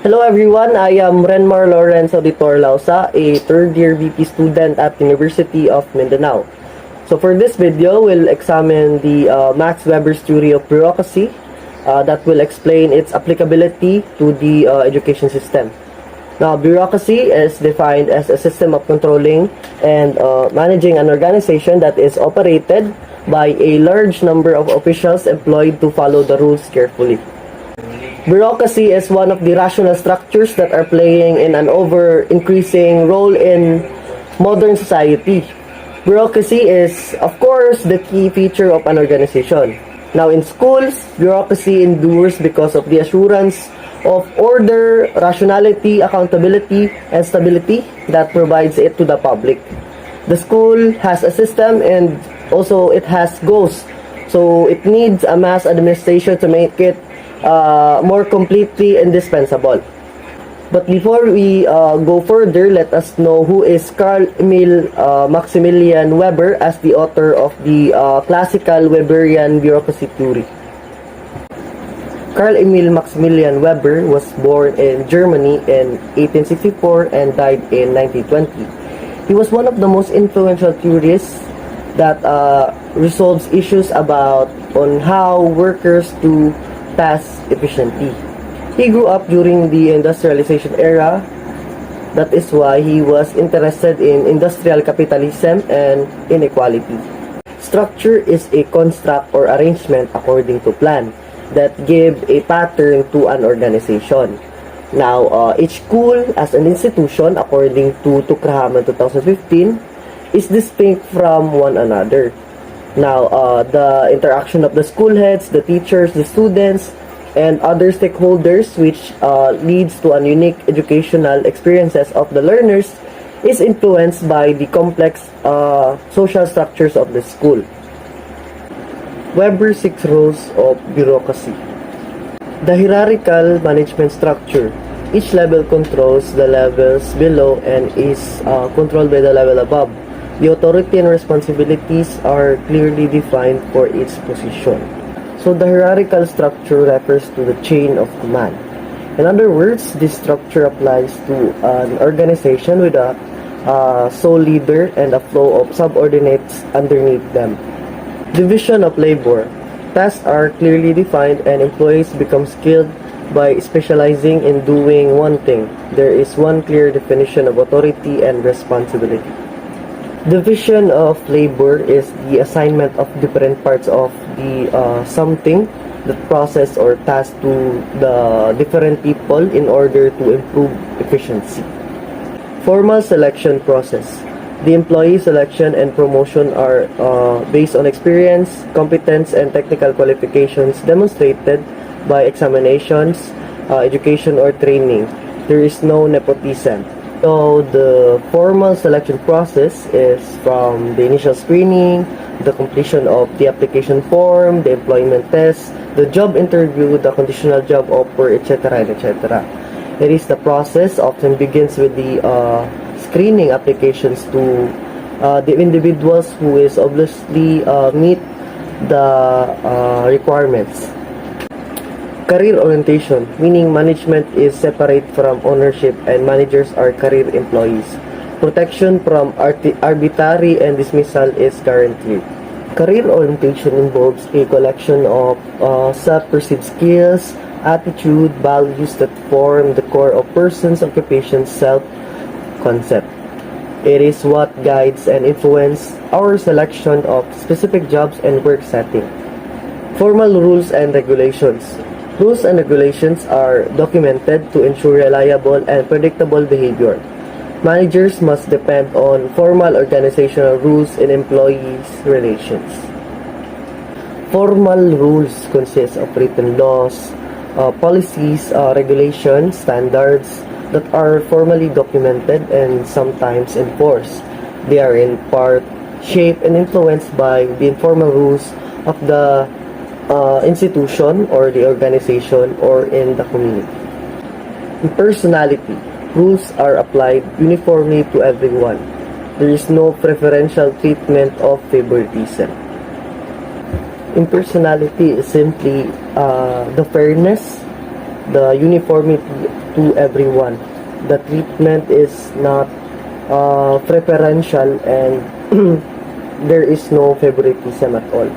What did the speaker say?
Hello everyone, I am Renmar Lawrence Auditor Lausa, a third-year VP student at University of Mindanao. So for this video, we'll examine the Max Weber's theory of bureaucracy that will explain its applicability to the education system. Now, bureaucracy is defined as a system of controlling and managing an organization that is operated by a large number of officials employed to follow the rules carefully. Bureaucracy is one of the rational structures that are playing in an ever-increasing role in modern society. Bureaucracy is, of course, the key feature of an organization. Now, in schools, bureaucracy endures because of the assurance of order, rationality, accountability, and stability that provides it to the public. The school has a system and also it has goals. So, it needs a mass administration to make it more completely indispensable. But before we go further, let us know who is Carl Emil Maximilian Weber as the author of the classical Weberian bureaucracy theory. Carl Emil Maximilian Weber was born in Germany in 1864 and died in 1920. He was one of the most influential theorists that resolves issues about on how workers to task efficiently. He grew up during the industrialization era. That is why he was interested in industrial capitalism and inequality. Structure is a construct or arrangement according to plan that give a pattern to an organization. Now, each school as an institution, according to Tukrahaman 2015, is distinct from one another. Now, the interaction of the school heads, the teachers, the students, and other stakeholders, which leads to a unique educational experiences of the learners, is influenced by the complex social structures of the school. Weber's 6 rules of bureaucracy. The hierarchical management structure. Each level controls the levels below and is controlled by the level above. The authority and responsibilities are clearly defined for each position. So the hierarchical structure refers to the chain of command. In other words, this structure applies to an organization with a sole leader and a flow of subordinates underneath them. Division of labor. Tasks are clearly defined and employees become skilled by specializing in doing one thing. There is one clear definition of authority and responsibility. Division of labor is the assignment of different parts of the something, the process or task to the different people in order to improve efficiency. Formal selection process. The employee selection and promotion are based on experience, competence, and technical qualifications demonstrated by examinations, education, or training. There is no nepotism. So the formal selection process is from the initial screening, the completion of the application form, the employment test, the job interview, the conditional job offer, etc. etc. It is the process often begins with the screening applications to the individuals who is obviously meet the requirements. Career orientation, meaning management is separate from ownership and managers are career employees. Protection from arbitrary and dismissal is guaranteed. Career orientation involves a collection of self-perceived skills, attitude, values that form the core of person's occupation's self-concept. It is what guides and influences our selection of specific jobs and work setting. Formal rules and regulations. Rules and regulations are documented to ensure reliable and predictable behavior. Managers must depend on formal organizational rules in employees' relations. Formal rules consist of written laws, policies, regulations, standards that are formally documented and sometimes enforced. They are in part shaped and influenced by the informal rules of the institution or the organization or in the community. In personality, rules are applied uniformly to everyone. There is no preferential treatment of favoritism. Impersonality is simply the fairness, the uniformity to everyone. The treatment is not preferential and there is no favoritism at all.